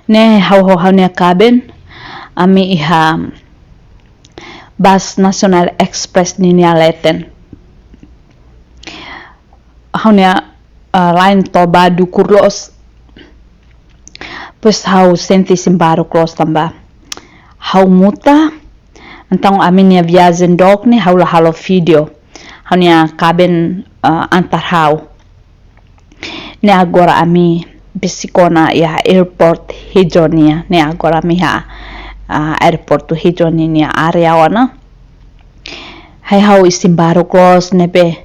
Ne hau ne kaben ami iha Bus National Express ni aleten. Haunya line toba dukur los. Pues hau senti simbaru klos tamba. Hau muta antang aminia viajen dok ni hau halo video. Haunya kaben antar hau. Ne agora ami bisikona ya airport hidronia. Ne agora mi ha airport hidroni ni area wana. Hai hau isimbaru klos nebe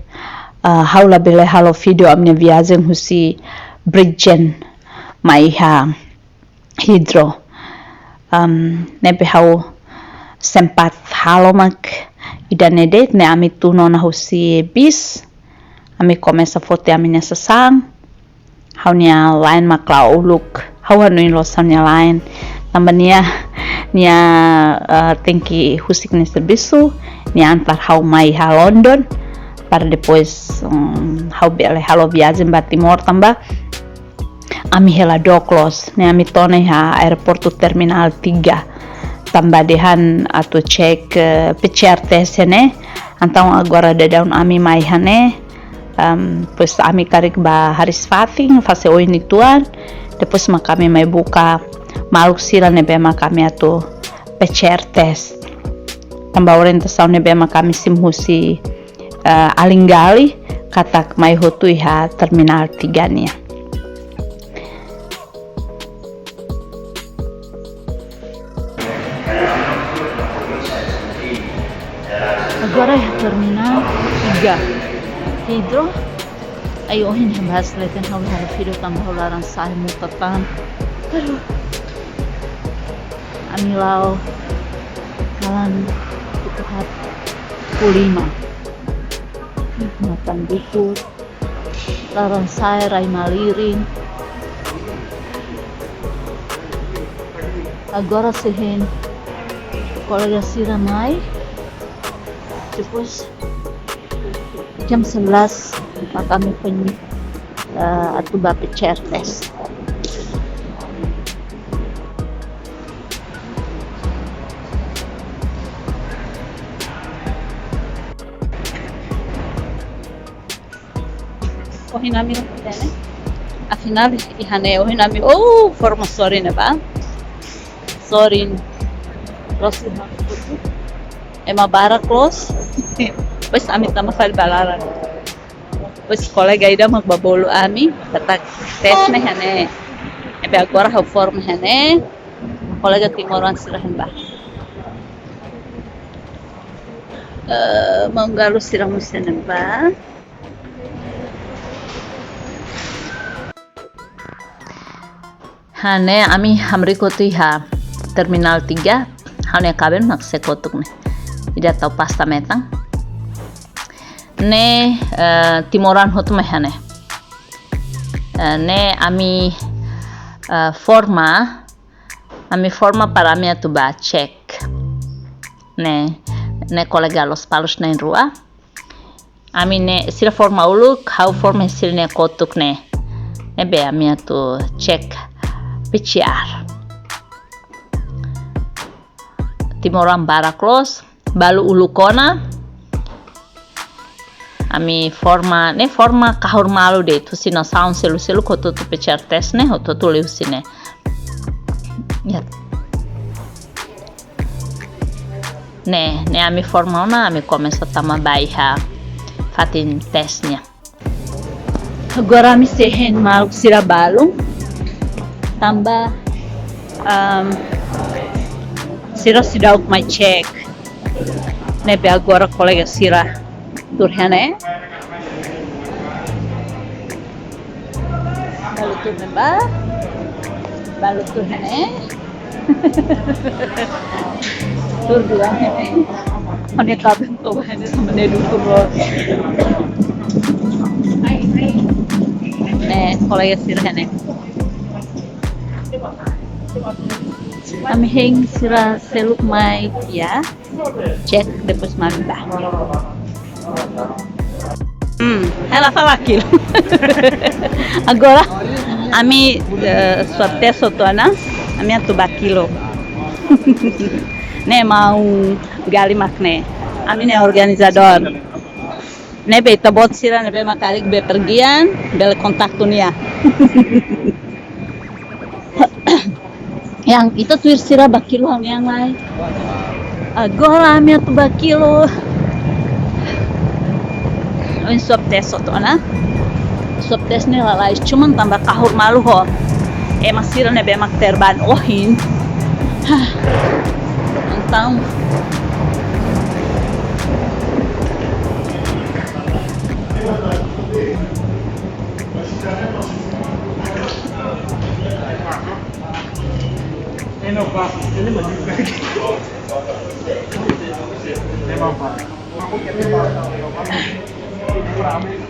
hau la bele halo video amne viajen husi bridgen mai ha hidro. Nebe hau sempat halo mak idanedet ne ami tuno na husi bis. Ami komesa foto aminya sasang. Hau nia lain makla uluk. Hau hanuin los haunya lain. Tambania nia tengki husik ni servisu nia antar hau mai ha London para depois hau bele halo viajem Batimor tamba ami hela doklos ne ami tone ha airport terminal 3 tamba dehan atau cek PCR test ne antang agora daun ami mai hane pues ami karik ba haris fating fase oini tuan depois makami mai buka maluk sila nebe makami atu PCR test tamba orientação nebe makami simhusi alinggali katak mai hotu iha terminal 3 nia. Agora ya terminal 3 hidro ayo ini bahas leten hau video tambah larang saya mutatan aduh amilau kalan kutuhat kulima matan bukut larang saya rai maliring agora sehen kolega siramai depois jam 11 kami punya atau bapak PCR test. Ohinami no kutene. Afinal ihane ohinami forma sorry ne ba? Sorry. Rosi hakutu. Ema bara close. Pues ami tama fal balaran. Pues kolega ida magbabolo ami tatak test ne hane. Ebe agora ha forma hane. Kolega timoran sirahan ba. Manggalo sirang musenen ba. Hane ami hamri koti ha terminal 3 hane kaben mak sekotuk ne ida tau pasta metang ne timoran hotu me hane ne ami forma para mi atu ba check ne kolega los palos na rua ami ne sila forma uluk hau forma sil ne kotuk ne be ami atu check PCR timoran bara close balu ulukona ami forma kahur malu de tu sina sound selu koto tu PCR test ne hoto tu leu sine ya ne ami forma ona ami começa tama baiha fatin testnya agora ami sehen maluk sira balu tambah sira sidauk my check nebe agora kolega sira turhane balu turhane tur dua hene hane kabin to hene samne dukur ne kolega sira hene ami heng sira seluk mai ya cek depois mamba ela fala aquilo agora ami sua testa sotona Amia tu bakilo. Ne mau gali makne. Ami ne organizador. Ne be tabot sira ne be makarik be pergian, bel kontaktu nia. Yang itu tuir sira bakilo yang lain. Agora amia tu bakilo. Oin swab test to na. Swab test ne lalai cuman tambah kahur malu ho. Masira ne be mak terban ohin. Então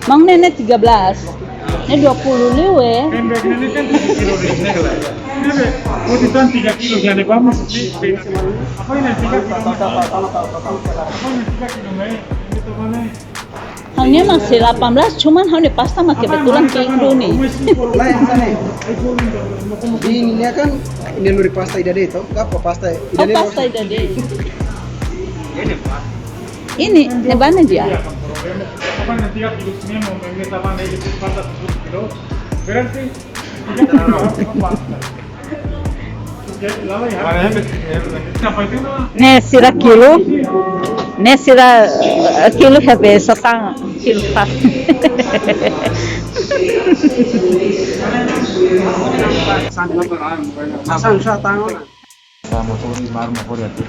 Mang Nene 13. Ini 20 liwe. Ini kan 7 kilo ini lah. Ini bukan 3 kilo jadi vamos. Apa ini 3 kilo? Apa ini 3 kilo ini? Itu mana? Hanya masih 18, cuman hanya pasta makin betulan kayak nih. Lain sana. Ini kan ini luri pasta idade itu. Apa pasta? Oh, pasta idade. Ini nebana dia. Apa ini 3 kilo ini mau minta mana itu pasta 7 kilo. Berarti 3 kilo pasta. Ne sira kilo habe satang kilo pas. Sang sa tangon. Sama tuh marmo Korea tuh.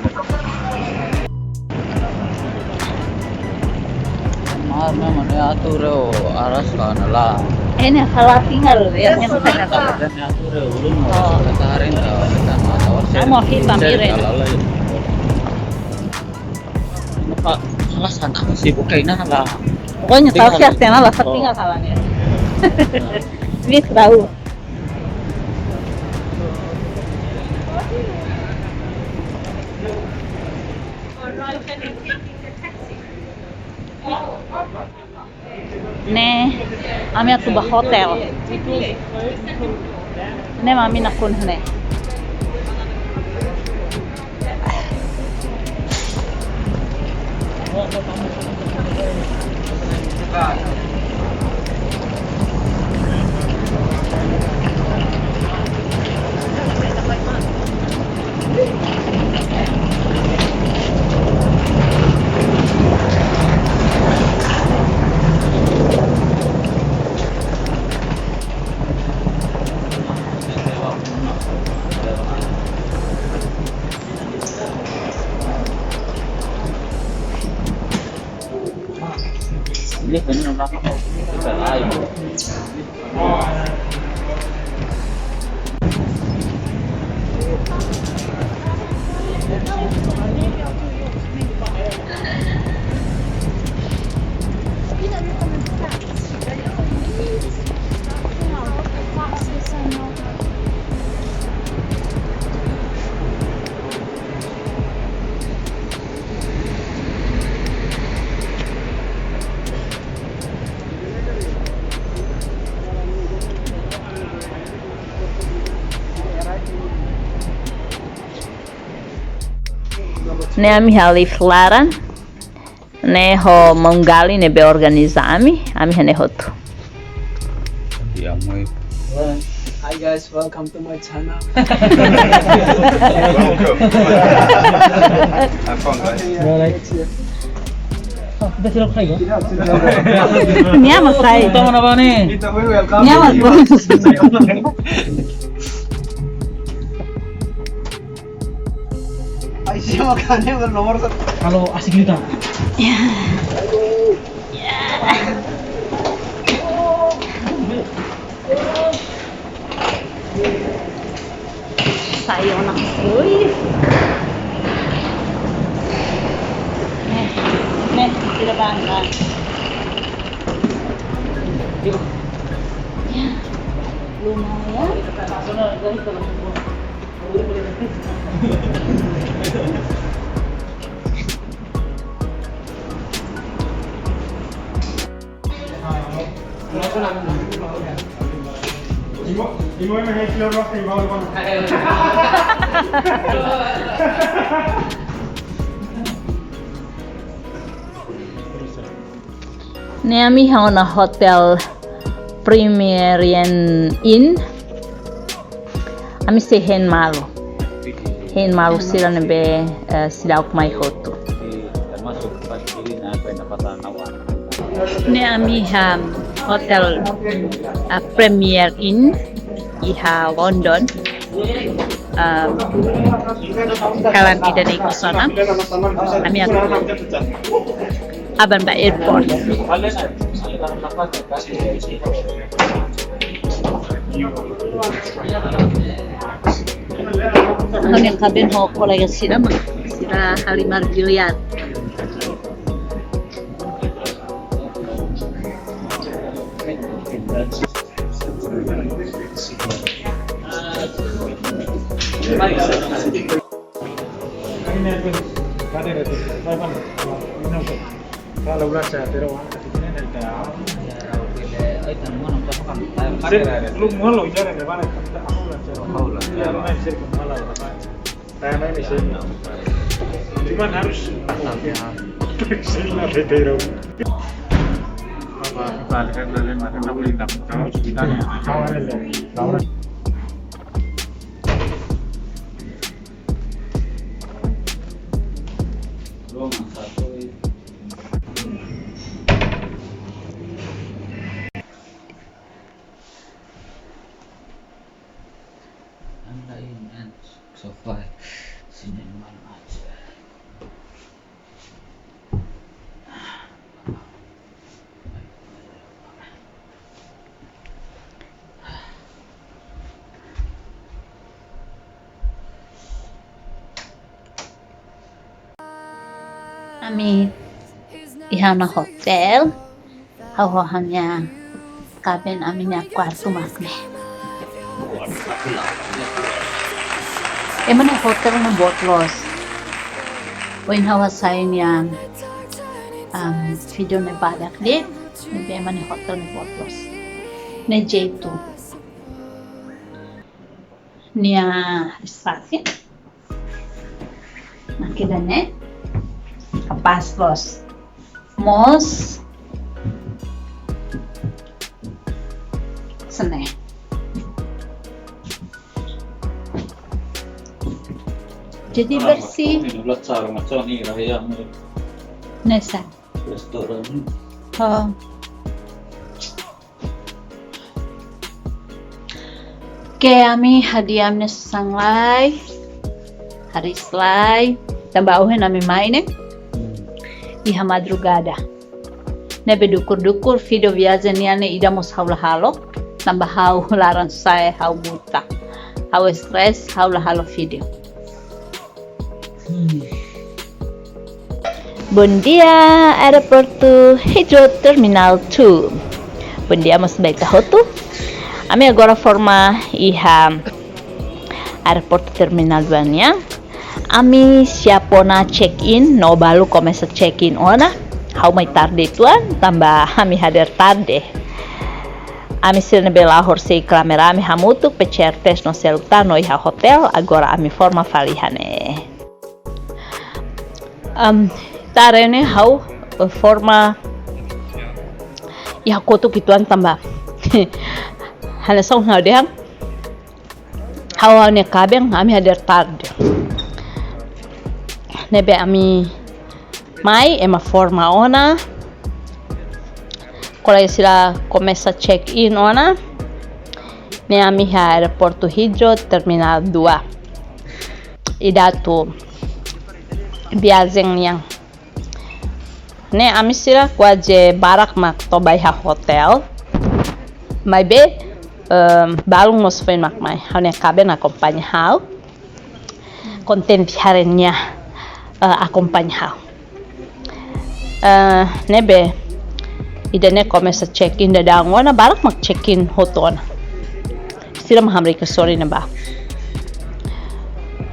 Marmo mana atur aras kana lah. Ini salah tinggal ya yang saya kata. Dan atur ulun katarin ta matawar. Kamu hitam iren. Pak salah sana sibuk kayaknya lah. Pokoknya tahu siapa yang lah tinggal salahnya. Ini tahu. Ne, ami atu ba hotel. Ne mami nakun ne. Ini benar nak lain. Ne ami hali flaran. Ne ho monggali ne be organizami, ami hane hotu. Ya muy. Hi guys, welcome to my channel. Welcome. Have fun, guys. Niya masay. Ito mana ba ni? Kita welcome. Niya mas. Ay siya makanya nomor 1. Kalau asik kita. Sayo nak suy. Ne, tidak bangga. Ya, lumayan. Imo me hai kilo rock e baul kon. Nami hauna hotel Premier Inn. Ami se hen malu sila nebe silauk mai hotu. Termasuk tempat diri na pendapatan awak. Nami hotel Premier Inn iha London. Kalan ida na ikusana. Ami aku aban ba airport. Ako yang kabin ho kolega sila Halimar Biliar. Kalau berasa terus ini ada. Lu mau lo jalan ke mana? Aku lah. Ya, main sih malah apa? Saya main di sini. Cuma harus sini lah betul. Apa balik dari mana? Nak beli tak? Kalau kita kawan. Anda ini sofa sini mana aja. Ami ihana hotel. Hanya kabin aminya kwarto makne. Emang hotel na botlos. Oin hawa sayin yang video na badak dit. Nabi emang hotel na botlos. Na J2. Nia espacio. Nakita ne. Kapaslos. Mos. Sana. Jadi bersih. Ini sarang macam ni raya Nesa. restoran. Oh. Kami hadiam na sanglay. Harislay. Tambauhin nami main iha madrugada. Nebe dukur video viajan niane ida mos haula halo. Tambah hau larang saya hau buta. Hau stress haula halo video. Bom dia, aeroporto Heathrow Terminal 2. Bom dia, mas baik hotu. Ami agora forma iha aeroporto Terminal 2 nya. Ami siapona check-in, no balu começa check-in ona. Hau mai tarde tuan, tambah ami hadir tarde. Ami sirne bela horse kamera ami hamutu pecer test no celular no iha hotel, agora ami forma falihane. Tarene hau forma iha kotu kituan tambah. Hana song na dehang. Hau ne kabeng ami hadir tarde. Nebe ami mai ema forma ona. Quando sila começa check-in ona. Ne ami ha aeroporto Heathrow Terminal 2. Idatu biazeng yang. Ne ami sila kwaje barak mak to bai ha hotel. Mai be balung nos fen mak mai. Hane kabe na kompanyi hau. Konten viharenya acompanhar. Nebe idane começa check-in da dangona balak mak check-in hotona. Sila mahamri ka sorry na ba.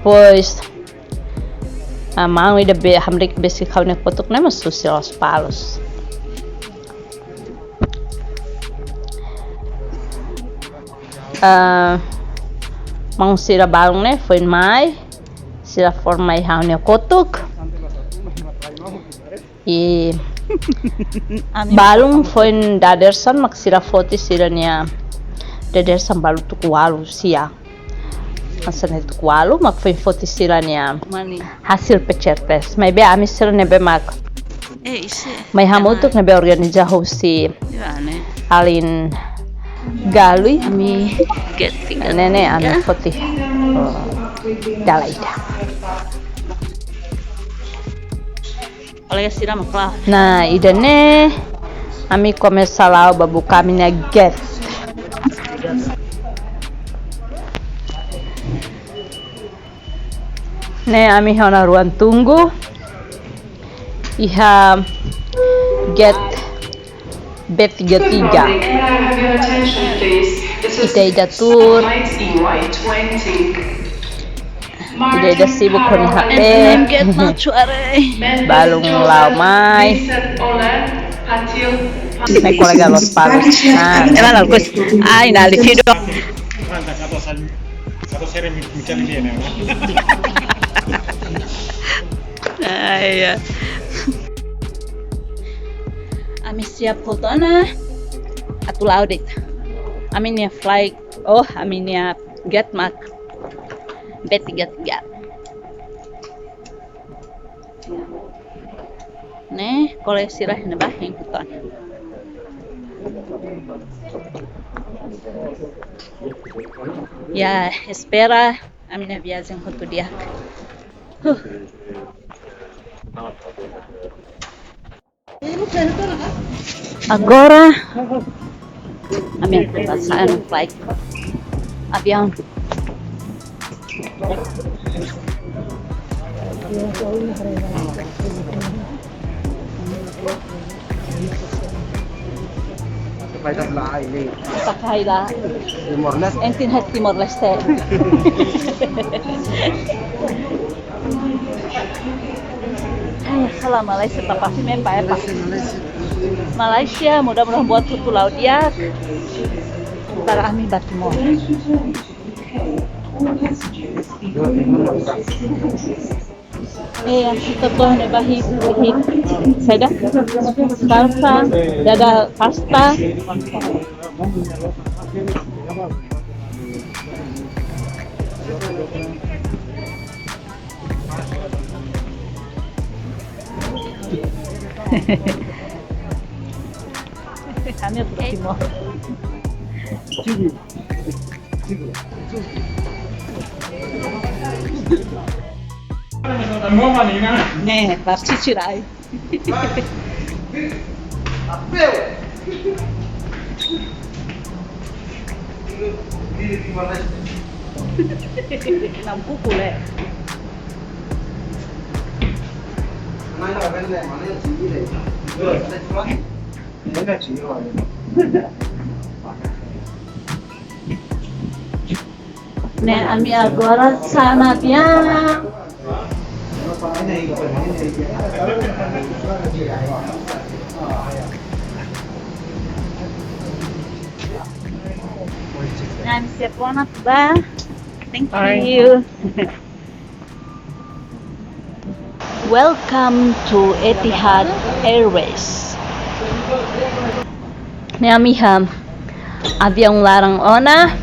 Pois mang ida be hamri besi kau ne potok na mas os palos. Mang sira balong ne foi mai sira formai haunnya kotuk e balung foi dadersan mak sira foti siranya dadersan balu tukualu sia asan tukualu mak foi foti siranya hasil pecertes mai be ami sira nebe mak mai hamutuk nebe organizahu si alin galui ami nene ami foti dalaida oleh sira makla nah idane ami komesalau babu kami get ne ami hona ruang tunggu iha get B33 kita ida tur ida sibuk kon HP balung laumai me kolega Los Palos nah emang Gus nali video Satu seri mencari dia nih. Iya. Ami siap foto na atu laudit. Aminia fly aminia get mark B33. Ne, kalau sirah nebah yang foton. Ya, espera a minha viagem rodoviária. Agora a minha passagem no flight avião. Pakai lah. Entin hati Timor Leste. Hai, salam Malaysia pasti memang Pak. Malaysia mudah-mudahan buat tutu laut ya. Para kami Batimor. Yang kita tuh nebahi saya salsa, dada pasta. Kami Timor. Nih, pasti cirai. Nampu pula. Nih, ami agora sana dia. I'm Sepona ba. Thank you. Welcome to Etihad Airways. Niamiham avião larang ona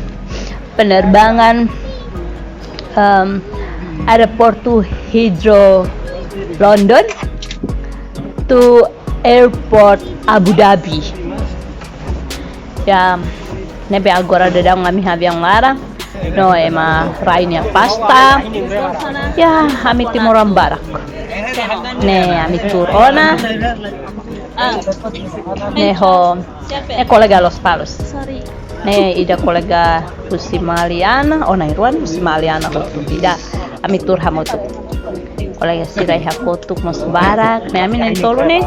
penerbangan aeroporto Heathrow London to airport Abu Dhabi. Ya, nebe agora dadang kami avião larang. No ema rainya pasta. Ya, kami Timoran Barak. Ne, kami tur ona. Ne kolega Los Palos. Ne ida kolega Husimaliana, Irwan Husimaliana hotu ida ami tur hamotu. Kolega sirai hakotuk mos barak, ne ami nentolu ne.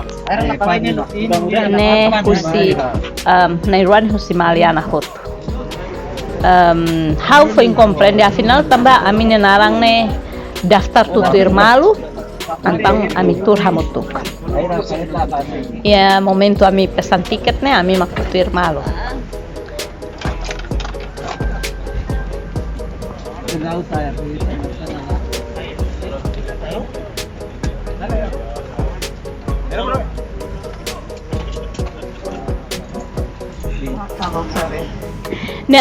Ne Husi Irwan Husimaliana hotu. How foi incompreende afinal tambah ami narang ne daftar tutur malu antang ami tur hamotuk. Ya momento ami pesan tiket ne ami mak tutur malu. Ne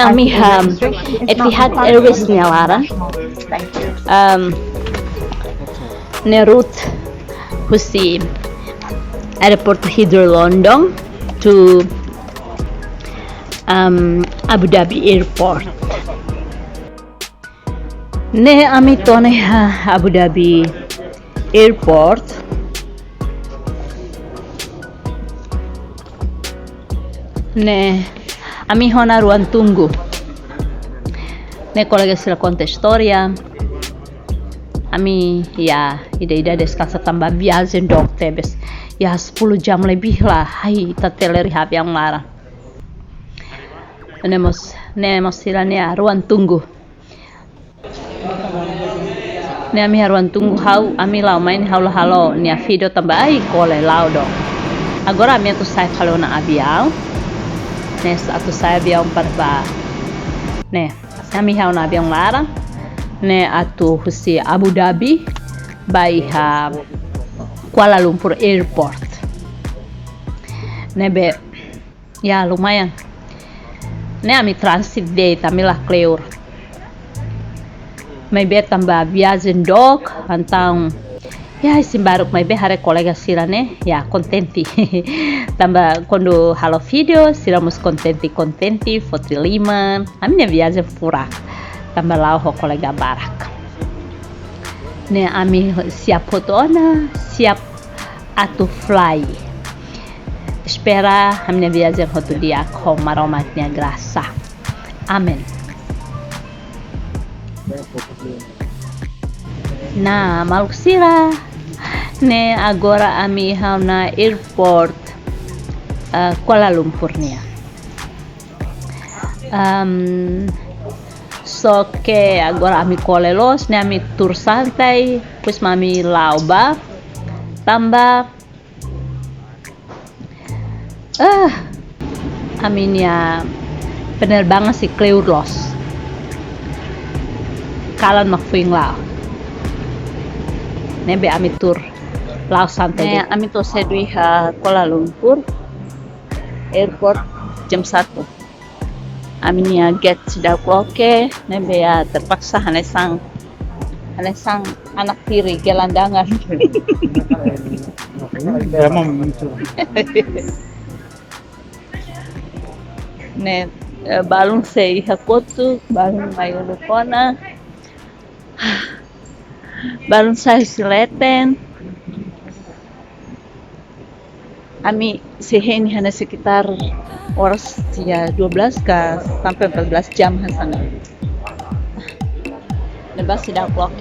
ami Etihad Airways ni Alara. Ne route husi airport Heathrow London to Abu Dhabi Airport. Ne ami tone Abu Dhabi Airport. Ne ami hona ruang tunggu. Ne kolega sila conta storia. Ami ya ida descansa tambah viagem dok tebes. Ya 10 jam lebih lah. Hai tateleri hab yang larang. Nemos sila ne ruang tunggu. Ne ami ruang tunggu hau ami lau main halo ne video tambah ai kole lau do. Agora ami tu sai kalau na avião. Ne satu saya avião para ne kami hau na avião larang ne atu husi Abu Dhabi by Kuala Lumpur Airport ne be ya lumayan ne ami transit day tamilah kleur may be tambah viagem dok antang ya isim baruk may be hare kolega sila ne ya contenti tambah quando halo video siramos contenti fotriliman ami ne viagem fura tambah lau ho kolega barak ne ami siap fotona siap atu fly espera ami ne viagem hotu dia com maromatnya grasa amen. Nah, maluk sira ne agora ami na airport Kuala Lumpur nia. So que agora ami kolelos ne ami tur santai, pues mami lauba tambah ami nia penerbangan si Kleurlos. Kalan makfuing lau. Nebe ami tur lau santai. Ne ami to sedui Kuala Lumpur Airport jam 1. Ami nia get sudah kloke nebe ya terpaksa hanesang anak tiri gelandangan. Ne balung sei hakotu balung mayu lupona. Balon saya sileten. Ami seheni hanya sekitar horas ya 12 sampai 14 jam sana. Nebas sidang clock.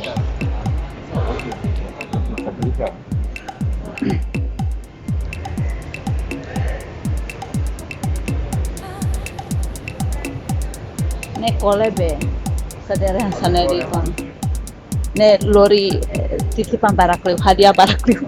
Ne kolebe sadere sana di kon. Ne lori titipan barakliu, hadiah barakliu.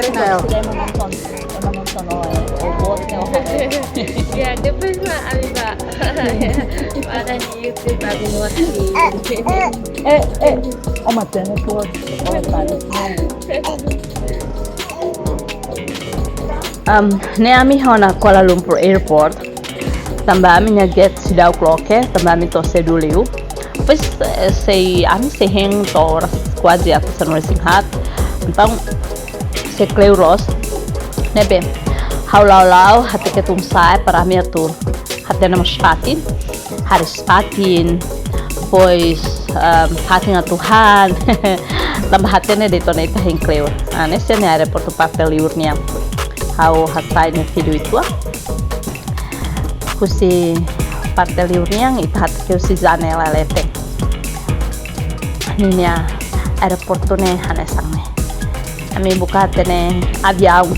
Sudah menonton obotnya. Ya, depois Alba para di YouTube baru ngerti. Matanya tuh ne ami hona Kuala Lumpur Airport tambah ami get sidau kloke tambah ami to seduliu pues ami seheng to quasi aku senor singhat então se Kleuros nebe haulau hati ketum sai para mi tu hati nama spatin haris spatin pois hati nga Tuhan tambah hatene de tona ita hengkleur nesse ne aeroporto papel liurnia hau hatsai ne video itu kusi parte liurnia ita hat keu si janela lete ninia aeroporto ne hanesang ne ami buka tene avião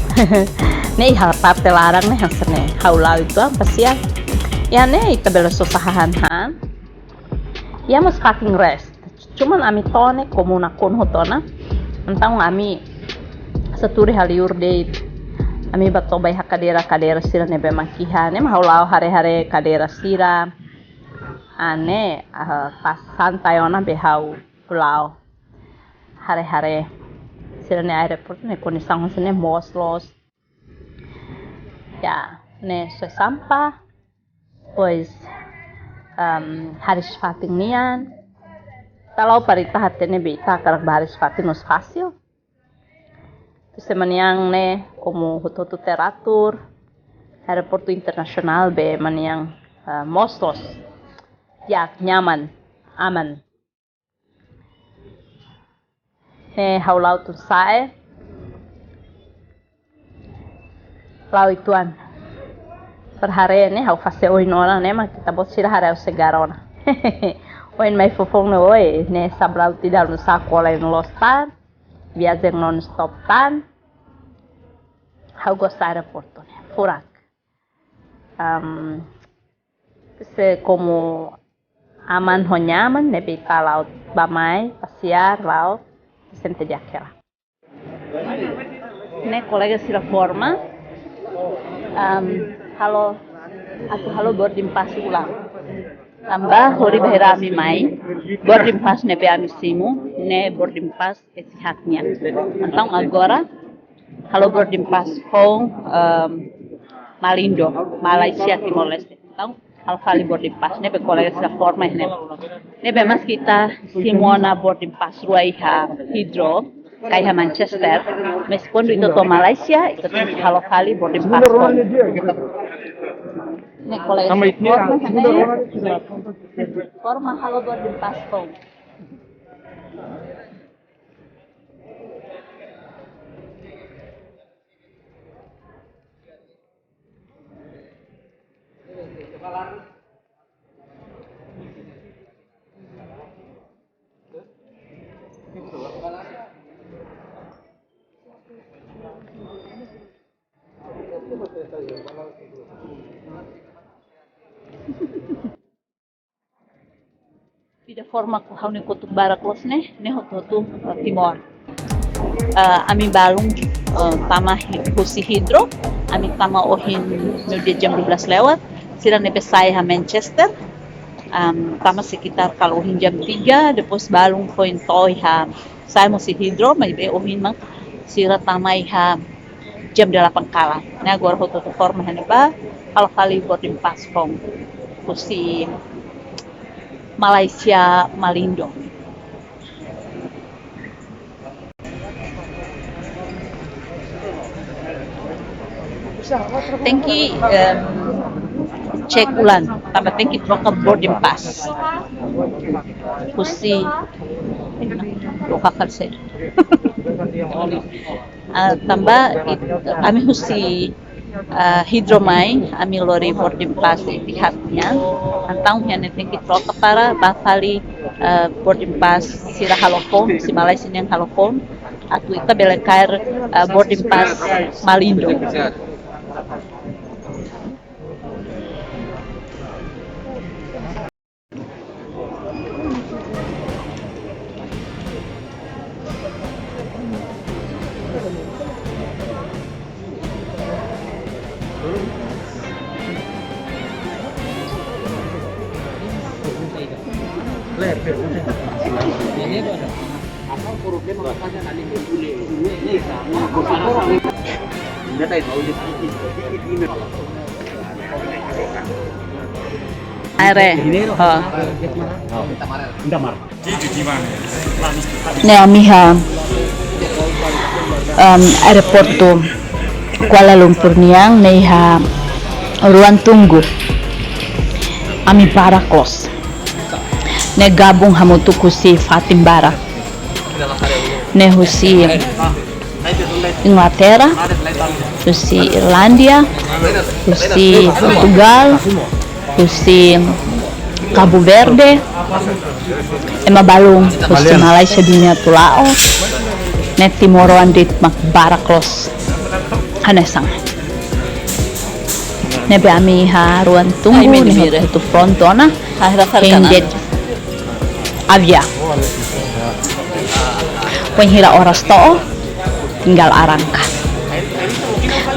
ne hal parte larang ne hansene hau lau itu pasia ya ne ita bela sosahan han ya mas fucking rest cuman ami tone komuna kon hotona entang ami seturi haliur date ami batobai hakadera sira nebe makiha ne mahaulau hare kadera sira ane pas santai ona behau pulau hare sira ne aeroport ne konisang sene moslos ya ne so sampah pois haris fating nian kalau parita hatene beita karak baris fatin nos fácil semaniang ne como hototo teratur aeroporto internasional be maniang mostos ya nyaman aman ne haulau tu sae lau ituan per hari ne hau fase oinona ne ma kita bot sira hari segarona oin mai fofong no oi ne sablau tidak no sakola no lostan viaje non stop tan hau gosta aeroporto ne furak se como aman ho nyaman ne bita laut bamai pasiar laut sente de aquela ne colega sira forma halo boarding pass ulang tambah hori beherami mai boarding pass ne be simu ne boarding pass haknya então agora halo boarding pass com Malindo Malaysia Timor Leste então hal kali boarding pass ne be colega da forma ne be mas kita simona boarding pass ruaiha hidro kaya Manchester meskipun itu to Malaysia itu halo kali boarding pass ne colega forma halo boarding pass com Tidak forma ko hau ne kutuk baraklos ne hotu Timor ami balung tama kursi hidro ami tama ohin no dia jam 12 lewat sira ne pesai ha Manchester tama sekitar kalau ohin jam 3 depois balung poin toi ha saya musi hidro mai be ohin mang sira tamai ha jam 8 kala ne agora hotu forma ne ba kalau kali boarding pass com kursi Malaysia Malindo. Tengki cek ulan, tambah tengki troka boarding pass. Kursi troka kalser. Tambah kami husi hidromai ami lori boarding pass pihaknya antang yang tengki troka para bakali boarding pass sira halofon si Malaysia yang halofon atau kita belekair boarding pass Malindo. Ne amiha aeroporto Kuala Lumpur niang neha ruang tunggu ami para kos ne gabung hamutu kusi Fatim Bara ne husi Inglaterra, husi Irlandia, husi Portugal, husi Cabo Verde, ema balung husi Malaysia dunia tulao ne Timor andit mak baraklos hanesang ne be ami ha ruan tunggu ne itu frontona hendet avia penghira oras to tinggal arangka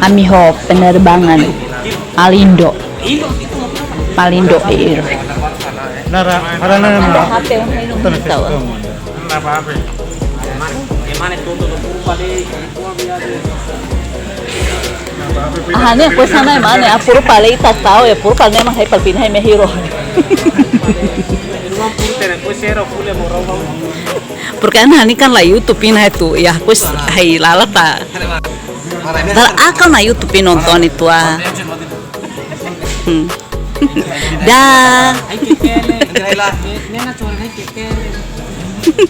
ami ho penerbangan Malindo Air Nara, harana na. Ahane pues sana mane apuro pale itatao e puro pale ma hai palpina hai me hero porque anani kan la YouTube ina itu ya pues hai lalata dar akal na YouTube nonton itu dah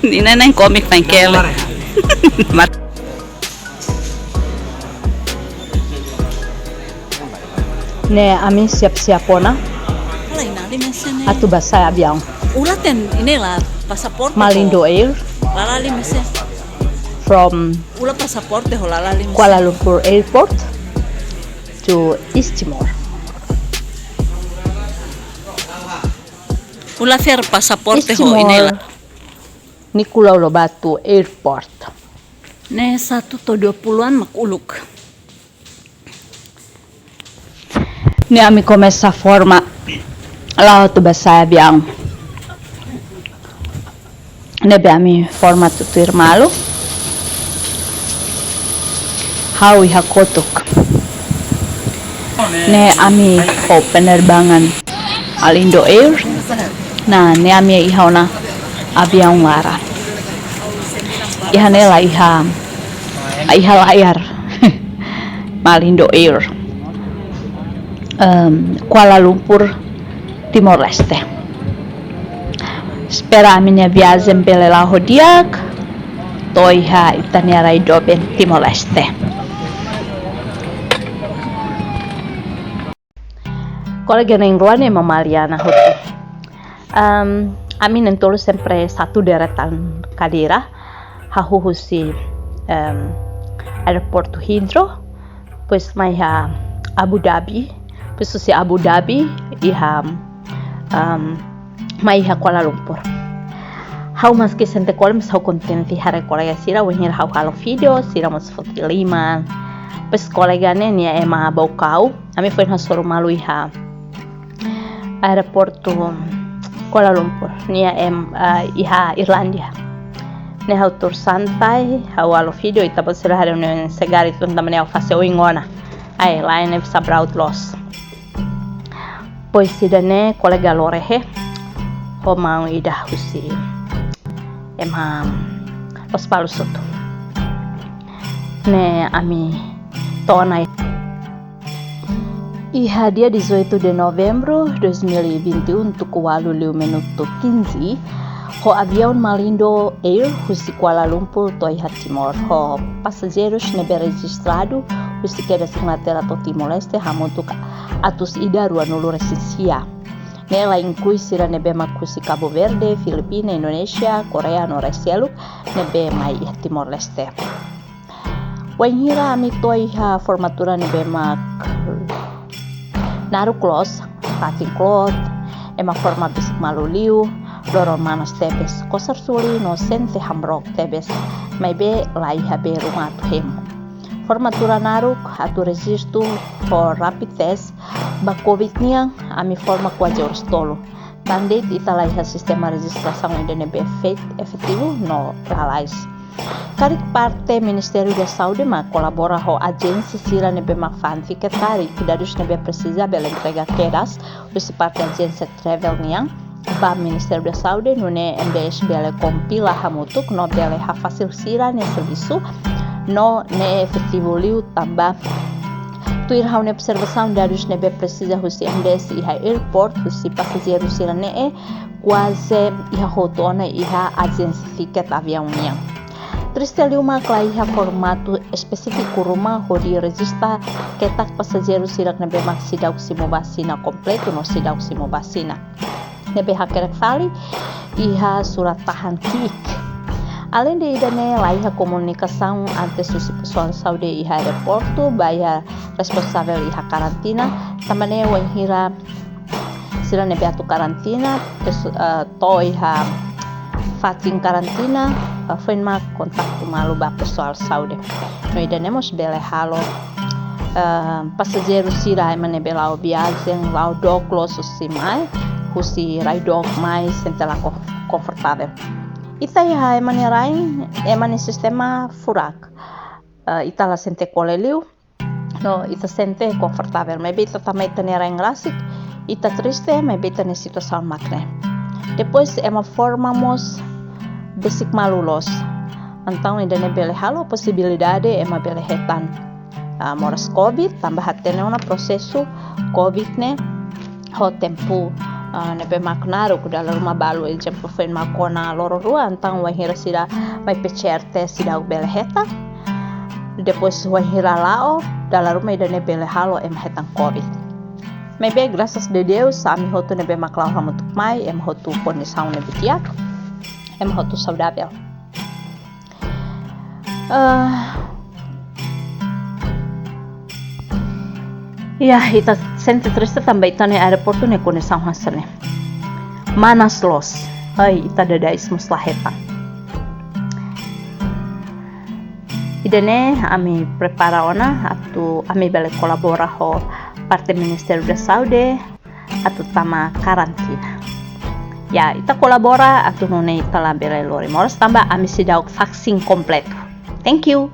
ini neng komik pengkel ne ami siap-siap ona atu basa avião Ulaten inilah pasaporte Malindo Air lalali mese from ula pasaporte ho lalali mese Kuala Lumpur Airport to East Timor. ula fer pasaporte East ho Timor inilah ni Pulau Lobatu Airport. ne 1 to 20-an makuluk Ni ami começa a forma lá tu basa avião. Nebe ami forma tutur malu. Hawi hakotuk. Ne ami ho penerbangan Malindo Air. Nah, ne ami iha na avião lara. Iha nela iha layar Malindo Air. Kuala Lumpur, Timor Leste. Spera a minha viagem pela lá Rodiak, toiha itaniara idoben Timor Leste. Colega na Inglaterra mamaliana hotu. A mim entolo sempre satu deretan cadeira, hahuhusi aeroporto Heathrow, pois mai Abu Dhabi. Pesusi Abu Dhabi iha maiha Kuala Lumpur. Hau mas que sente colmes hau contente hare colega sira wenhir hau halo video sira mas fotiliman. Pes colega nenia ema baucau. Ami foi na soru malu iha aeroporto Kuala Lumpur nia iha Irlandia. Ne hau tur santai hau halo video itabo sira hare ne segari tuntamane au fase o ingona. Ai lá ne sabraut los. Pois sidane colega lorehe ho mau ida husi os palos soto ne ami tona iha dia 18 de novembro 2021 tukualu liu minuto 15 ho avião Malindo Air husi Kuala Lumpur to iha Timor ho passageiros nebe registrado husi queda Inglaterra to Timor Leste hamutu atus ida rua nulu resisia. Nela inclui sira nebe makusi Cabo Verde, Filipina, Indonesia, Korea no reselu nebe mai Timor Leste. Wenhira ami toiha formatura nebe mak naru clos, pati cloth, ema forma bisik maluliu, doron manas tebes, kosar suli no sente hamrok tebes, mai be laiha be rumah tuhem. Formatura naruk atu registro for rapid test ba COVID niang ami forma kuaja orstolo. Bandit italaiha sistema registração IDNB efetivo no lalais. Karik parte Ministério da Saúde ma colabora ho agência sira nebe ma fanfica tarik cuidados nebe precisa bela entrega quedas usi parte agência travel niang ba Ministério da Saúde nune MDS bela compila hamutuk no bela ha facil sira ne serviço no ne efetivo liu tambah Atu irhaun observação dados nebe precisa husi MDS iha airport husi passageiro sira nee quase iha hotona iha agência aviãonia. Tristeliuma klai iha formato específico rumah hodi registra ketak passageiro sira nebe sidau simo vacina completo no sidau simo vacina. Nebe hakerek fali iha surat tahan klik. Além de idane laiha comunicação ante susi pessoal saúde iha aeroporto baya responsável iha karantina tamane wanhira sila nebe atu karantina to iha fatin karantina fenma kontaktu malu ba pessoal saúde no idanemos bele halo passageiro sira emane belau viagem lau doklo susimai husi raidok mais sentela confortável. Ita iha emane rain emane sistema furak. Ita la sente koleliu. No, ita sente confortável. Maybe ita também tene rain rasik. Ita triste, maybe tene situação macne. Depois ema formamos basic malulos. Então ainda ne bele halo possibilidade ema bele hetan. Moras COVID tambah hatene una prosesu COVID ne ho tempo nebe maknaru ku dalam rumah balu exemplo fen makona loro rua antang wahira sida mai PCR sida bele heta depois wahira lao dalam rumah ida nebe halo em hetang COVID. Maybe graças de Deus ami hotu nebe maklau hamutuk mai em hotu condição nebe tiak em hotu saudável. Ya, ita sente triste também tane aeroporto ne conexão hasane. Manas los. Ai, ita dadais muslaheta. Idene ami prepara ona atu ami bele kolabora ho parte Ministério da Saúde atu tama karantina. Ya, ita kolabora atu none ita la bele lori. Moros tamba ami sidau vaksin kompleto. Thank you.